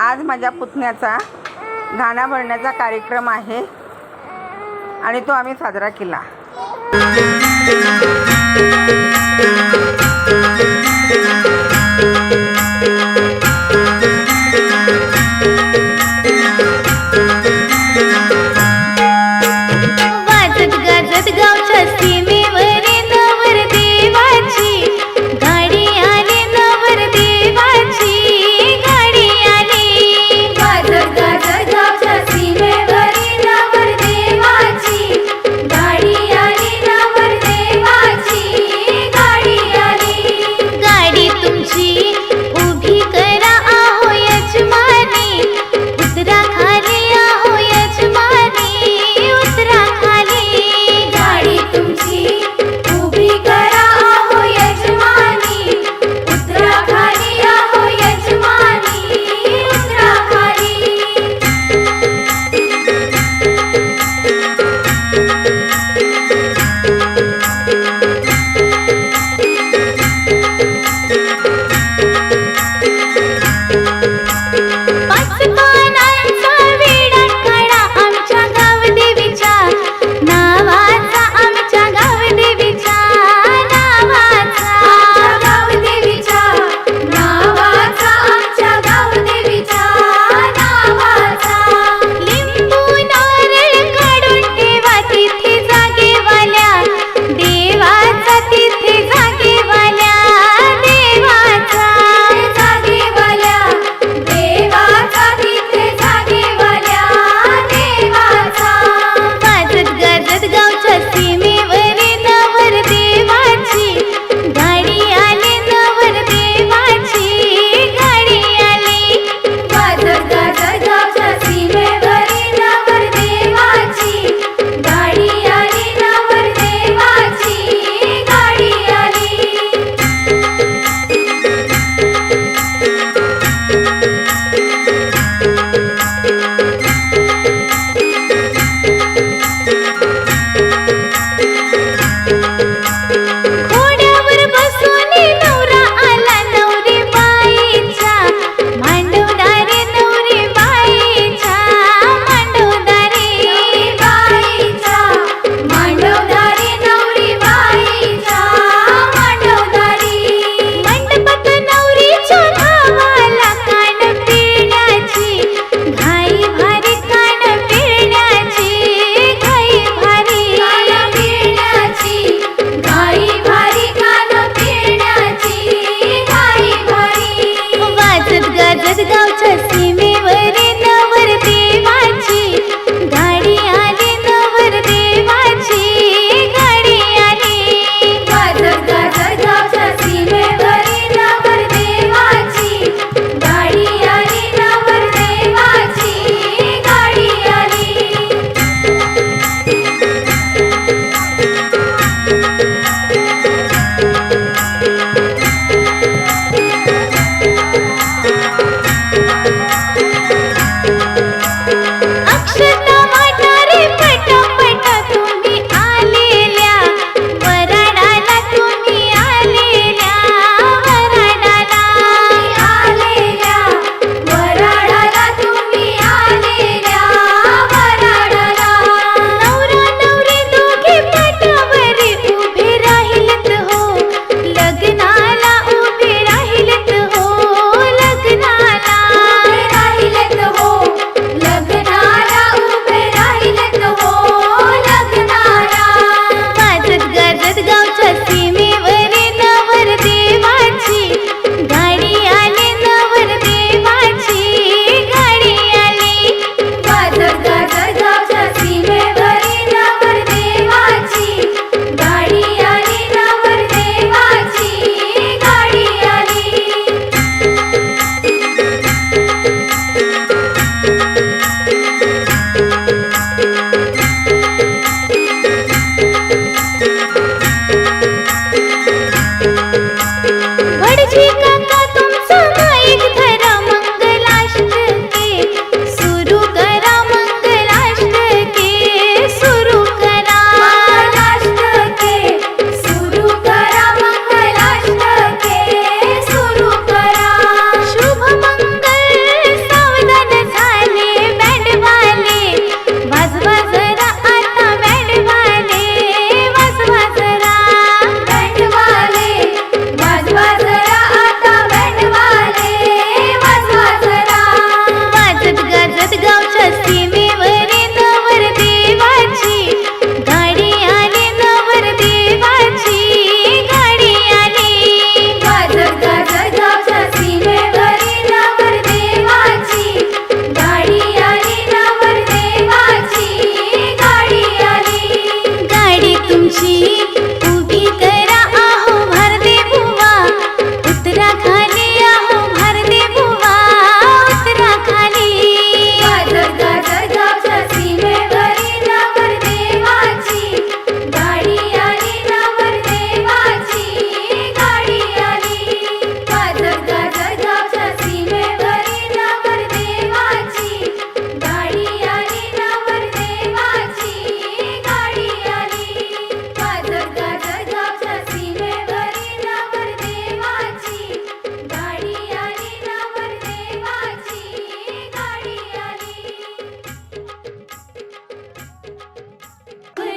आज माझ्या पुतण्याचा घाणा भरण्याचा कार्यक्रम आहे आणि तो आम्ही साजरा केला। वाजत गाजत गावच्या सीमेवरी नवरदेवाची गाडी आली, नवरदेवाची गाडी आली। वाजत गाजत गावच्या सीमेवरी नवरदेवाची गाडी आली, नवरदेवाची गाडी आली।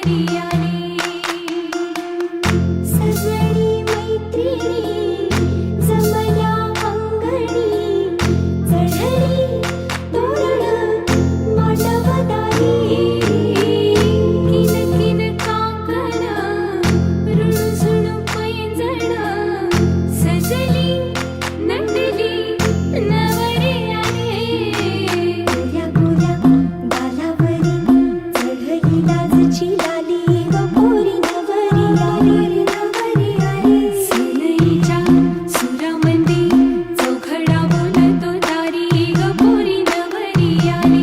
नवरी आली सजनी मैत्रिणी जमल्या अंगणी चढली तोरण मांडवदारी किन किन काकण रुणझुण पैंजण सजली नटली नवरी आली गोऱ्या गोऱ्या गालावरी चढली लाजची लाली ग पोरी नवरी आली नवरी आली सुनईच्या सुरामंदी चौघडा बोलतो दारी ग पोरी नवरी आली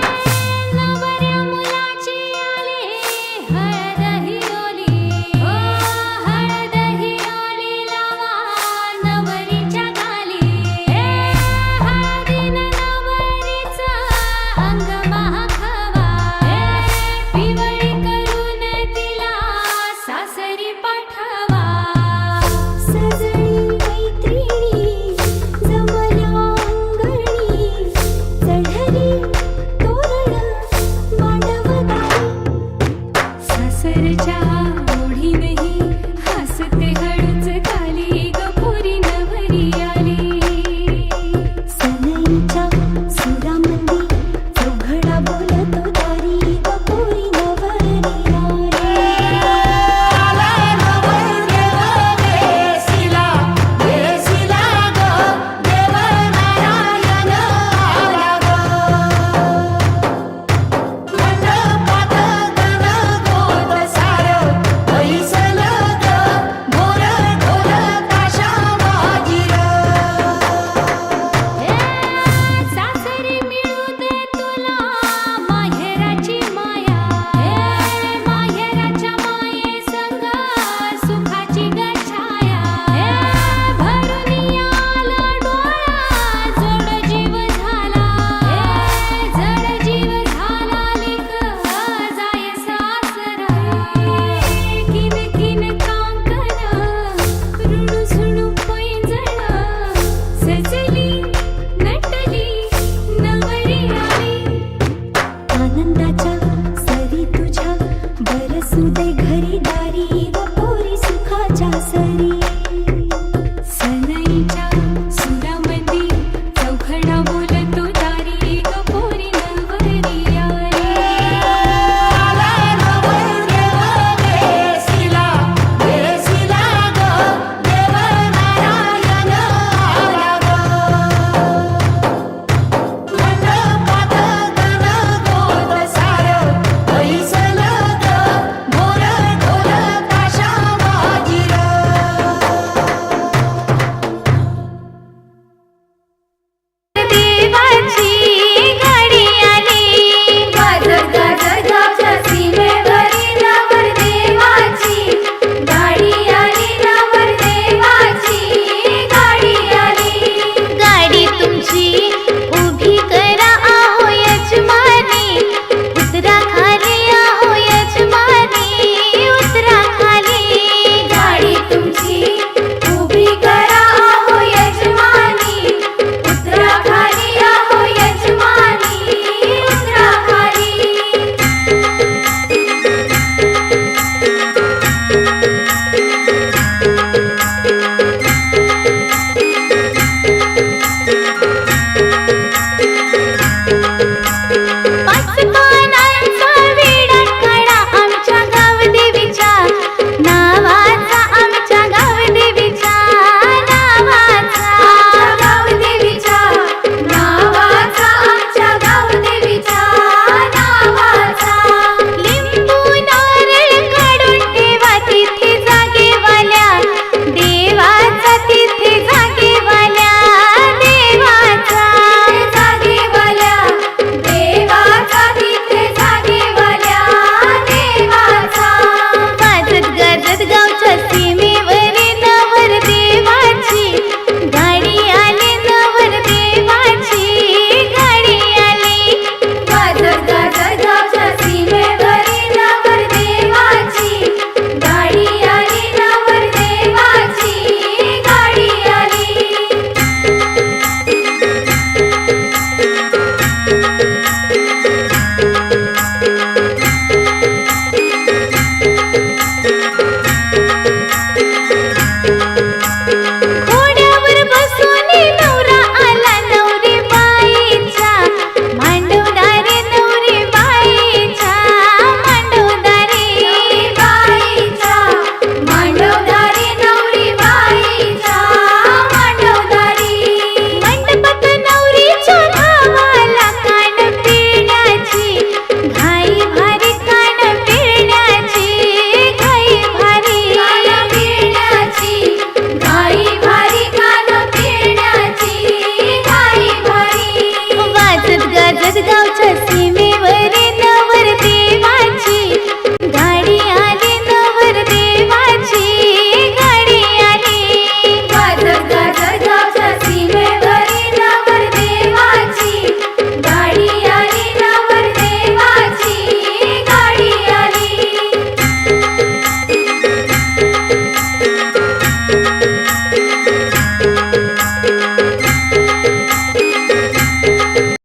नवऱ्या मुलाची आली हळद ही ओली हो हळद ही ओली लावा नवरीच्या गाली हळदीनं नवरीचं अंग महाखावा पिवळी करून तिला सासरी पाठवा सजनी मैत्रिणी जमल्या अंगणी चढली तोरण मांडवदारी सासरच्या ओढीनही हसते हळूच खाली ग पोरी नवरी आली सनईच्या सुरामंदी चौघडा बोलतो दारी ग पोरी नवरी सासरी मिळू दे तुला माहेराची माया माहेराच्या माये संग सुखाची ग छाया भरून आला डोळा जड जीव झाला लेक जाय सासरा किन किन कांकण रुणझुण पैंजण सजली नटली नवरी आली आनंदाच्या